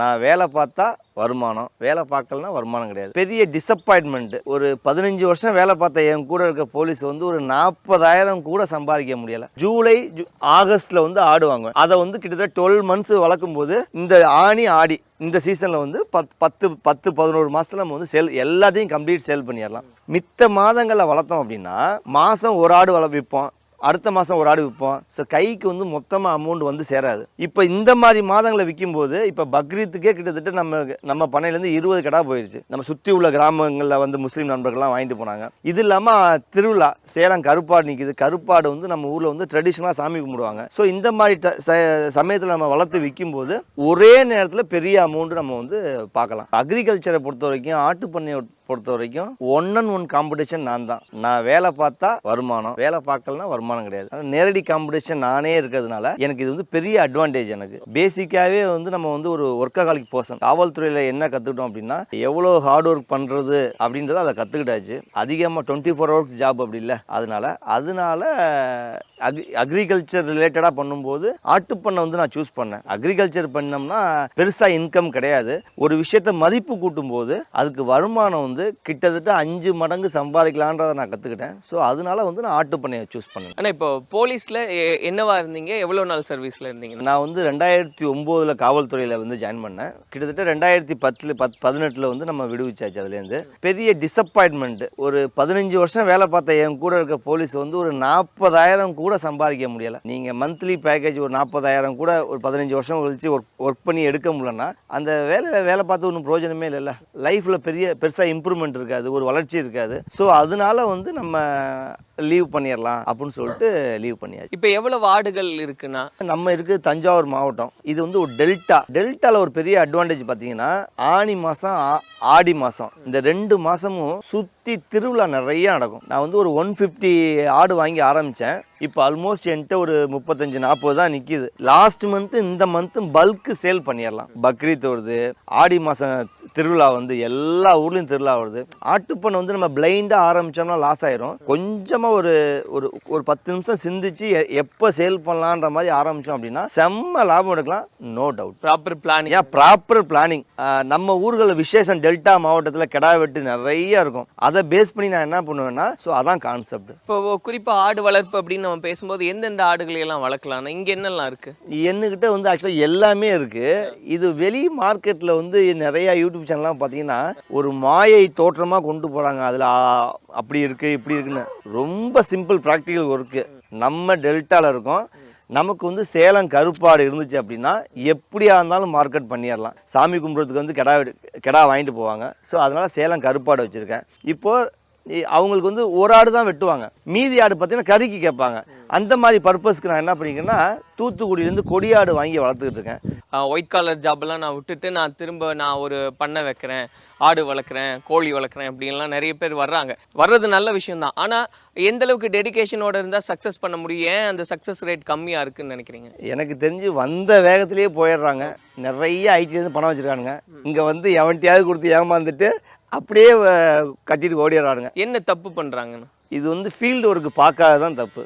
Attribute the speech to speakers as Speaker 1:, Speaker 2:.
Speaker 1: நான் வேலை பார்த்தா வருமானம், வேலை பார்க்கலனா வருமானம் கிடையாது. பெரிய டிசப்பாயின்மெண்ட். ஒரு 15 வருஷம் வேலை பார்த்த என் கூட இருக்க போலீஸ் வந்து ஒரு 40,000 கூட சம்பாதிக்க முடியல. ஜூலை ஆகஸ்ட்ல வந்து ஆடுவாங்க. அதை வந்து கிட்டத்தட்ட 12 மந்த்ஸ் வளர்க்கும் போது இந்த ஆணி ஆடி இந்த சீசன்ல வந்து 10-11 மாசத்துல நம்ம வந்து சேல் எல்லாத்தையும் கம்ப்ளீட் சேல் பண்ணிடலாம். மித்த மாதங்களில் வளர்த்தோம் அப்படின்னா மாசம் ஒரு ஆடு விற்போம், அடுத்த மாதம் ஒரு ஆடு விற்போம். ஸோ கைக்கு வந்து மொத்தமாக அமௌண்ட் வந்து சேராது. இப்போ இந்த மாதிரி மாதங்களை விற்கும்போது இப்போ பக்ரீத்துக்கே கிட்டத்தட்ட நம்ம பண்ணையிலேருந்து 20 கடா போயிடுச்சு. நம்ம சுற்றி உள்ள கிராமங்களில் வந்து முஸ்லீம் நண்பர்கள்லாம் வாங்கிட்டு போனாங்க. இது இல்லாமல் திருவிழா சேலம் கருப்பாடு நிற்கிது. கருப்பாடு வந்து நம்ம ஊரில் வந்து ட்ரெடிஷ்னலாக சாமி கும்பிடுவாங்க. ஸோ இந்த மாதிரி சமயத்தில் நம்ம வளர்த்து விற்கும்போது ஒரே நேரத்தில் பெரிய அமௌண்ட் நம்ம வந்து பார்க்கலாம். அக்ரிகல்ச்சரை பொறுத்த வரைக்கும், ஆட்டு பண்ணையை பொறுத்த வரைக்கும் 1-on-1 காம்படிஷன் நான் தான். நான் வேலை பார்த்தா வருமானம், வேலை பார்க்கலனா வருமானம் கிடையாது. நேரடி காம்படிஷன் நானே இருக்கிறதுனால எனக்கு இது வந்து பெரிய அட்வான்டேஜ். எனக்கு பேசிக்காவே வந்து நம்ம வந்து ஒரு ஒர்க்கஹாலிக் பர்சன். காவல்துறையில் என்ன கற்றுக்கிட்டோம் அப்படின்னா எவ்வளோ ஹார்ட் ஒர்க் பண்ணுறது அப்படின்றத அதை கற்றுக்கிட்டாச்சு. அதிகமாக 24 ஹவர்ஸ் ஜாப் அப்படி இல்லை. அதனால அக்ரிகல்ச்சர் ரிலேட்டடாக பண்ணும்போது ஆட்டுப்பண்ணை வந்து நான் சூஸ் பண்ணேன். அக்ரிகல்ச்சர் பண்ணோம்னா பெருசாக இன்கம் கிடையாது. ஒரு விஷயத்தை மதிப்பு கூட்டும் போது அதுக்கு வருமானம் வந்து கிட்டத்தட்ட 5 மடங்கு சம்பாதிக்கலான்றதை நான் கற்றுக்கிட்டேன். ஸோ அதனால வந்து நான் ஆட்டுப்பண்ணையை சூஸ் பண்ணேன்.
Speaker 2: ஆனால் இப்போ போலீஸில் என்னவா இருந்தீங்க? எவ்வளோ நாள் சர்வீஸில் இருந்தீங்க?
Speaker 1: நான் வந்து 2009 காவல்துறையில் வந்து ஜாயின் பண்ணேன். கிட்டத்தட்ட 2018 வந்து நம்ம விடுவிச்சாச்சு. அதுலேருந்து பெரிய டிசப்பாயின்மெண்ட். ஒரு 15 வருஷம் வேலை பார்த்த என் கூட இருக்க போலீஸ் வந்து ஒரு 40,000 கூட சம்பாதிக்க முடியல. நீங்க மந்த்லி பேக்கேஜ் ஒரு 40,000 கூட ஒரு 15 வருஷம் கழிச்சு ஒர்க் பண்ணி எடுக்க முடியலன்னா அந்த வேலை பார்த்து ஒன்றும் பிரயோஜனமே இல்லைல்ல. லைஃப்ல பெருசா இம்ப்ரூவ்மெண்ட் இருக்காது, ஒரு வளர்ச்சி இருக்காது. ஸோ அதனால வந்து நம்ம லீவ் பண்ணிடலாம் அப்படின்னு சொல்லிட்டு லீவ் பண்ணியாச்சு.
Speaker 2: இப்போ எவ்வளவு ஆடுகள் இருக்குன்னா?
Speaker 1: நம்ம இருக்கு தஞ்சாவூர் மாவட்டம். இது வந்து ஒரு டெல்டால ஒரு பெரிய அட்வான்டேஜ் பார்த்தீங்கன்னா ஆனி மாதம் ஆடி மாதம் இந்த 2 மாதமும் சுற்றி திருவிழா நிறைய நடக்கும். நான் வந்து ஒரு 150 ஆடு வாங்கி ஆரம்பித்தேன். இப்போ ஆல்மோஸ்ட் என்கிட்ட ஒரு 35-40 தான் நிற்கிது. லாஸ்ட் மந்த்து இந்த மந்த்தும் பல்க்கு சேல் பண்ணிடலாம். பக்ரீத் வருது, ஆடி மாதம் திருவிழா வந்து எல்லா ஊர்லேயும் திருவிழா வருது. ஆட்டுப்பண்ணை வந்து நம்ம பிளைண்டாக ஆரம்பித்தோம்னா லாஸ் ஆயிரும். கொஞ்சமாக ஒரு 10 நிமிஷம் சிந்திச்சு எப்போ சேல் பண்ணலான்ற மாதிரி ஆரம்பித்தோம் அப்படின்னா செம்ம லாபம் எடுக்கலாம். No doubt. Proper planning. நம்ம ஊர்களில் விசேஷம் டெல்டா மாவட்டத்தில் கிடா வெட்டு நிறைய இருக்கும். அதை பேஸ் பண்ணி நான் என்ன பண்ணுவேன்னா, ஸோ அதான் கான்செப்ட்.
Speaker 2: இப்போ குறிப்பாக ஆடு வளர்ப்பு அப்படின்னு நம்ம பேசும்போது எந்தெந்த ஆடுகளை எல்லாம் வளர்க்கலாம்? இங்கே என்னெல்லாம் இருக்கு?
Speaker 1: என்கிட்ட வந்து ஆக்சுவலாக எல்லாமே இருக்கு. இது வெளி மார்க்கெட்டில் வந்து நிறைய யூடியூப் சேனல்லாம் பார்த்தீங்கன்னா ஒரு மாயை தோற்றமாக கொண்டு போகிறாங்க. அதில் அப்படி இருக்கு இப்படி இருக்குன்னு. ரொம்ப சிம்பிள் ப்ராக்டிக்கல் ஒர்க்கு. நம்ம டெல்டாவில் இருக்கோம். நமக்கு வந்து சேலம் கருப்பாடு இருந்துச்சு அப்படின்னா எப்படியா இருந்தாலும் மார்க்கெட் பண்ணிடலாம். சாமி கும்பிட்றதுக்கு வந்து கெடா வாங்கிட்டு போவாங்க. ஸோ அதனால சேலம் கருப்பாடு வச்சுருக்கேன். இப்போது அவங்களுக்கு வந்து ஒரு ஆடு தான் வெட்டுவாங்க, மீதி ஆடு பார்த்தீங்கன்னா கறிக்கு கேட்பாங்க. அந்த மாதிரி பர்பஸ்க்கு நான் என்ன பண்ணிக்கிறேன்னா தூத்துக்குடியிலேருந்து கொடியாடு வாங்கி வளர்த்துக்கிட்டு இருக்கேன்.
Speaker 2: ஒயிட் காலர் ஜாப்லாம் நான் விட்டுட்டு நான் ஒரு பண்ணை வைக்கிறேன், ஆடு வளர்க்குறேன், கோழி வளர்க்குறேன் அப்படின்லாம் நிறைய பேர் வர்றது நல்ல விஷயம்தான். ஆனால் எந்த அளவுக்கு டெடிகேஷனோட இருந்தால் சக்ஸஸ் பண்ண முடியும்? ஏன் அந்த சக்ஸஸ் ரேட் கம்மியாக இருக்குன்னு நினைக்கிறீங்க?
Speaker 1: எனக்கு தெரிஞ்சு வந்த வேகத்திலேயே போயிடுறாங்க. நிறைய ஐடிலேருந்து பணம் வச்சுருக்கானுங்க. இங்கே வந்து எவன்ட்டையாவது கொடுத்து ஏமாந்துட்டு அப்படியே கட்டிட்டு ஓடிடுறானுங்க.
Speaker 2: என்ன தப்பு பண்ணுறாங்கன்னு?
Speaker 1: இது வந்து ஃபீல்டு ஒர்க்கு பார்க்காத தான் தப்பு.